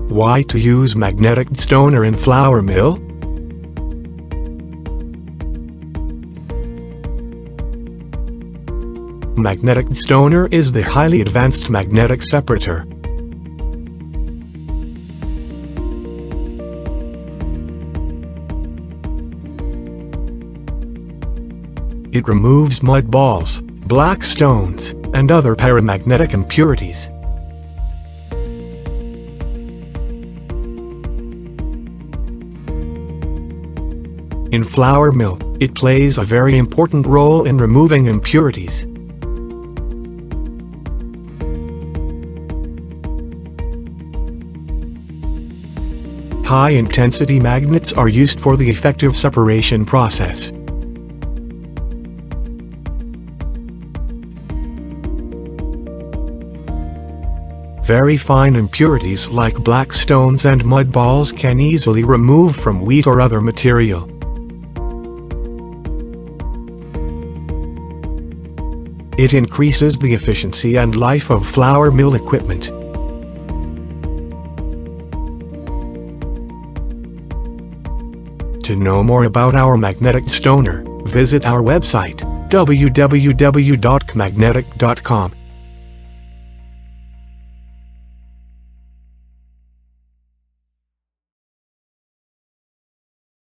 Why to use magnetic destoner in flour mill? Magnetic destoner is the highly advanced magnetic separator. It removes mud balls, black stones, and other paramagnetic impurities. In flour mill, it plays a very important role in removing impurities. High-intensity magnets are used for the effective separation process. Very fine impurities like black stones and mud balls can easily remove from wheat or other material. It increases the efficiency and life of flour mill equipment. To know more about our magnetic destoner, visit our website www.magnetic.com.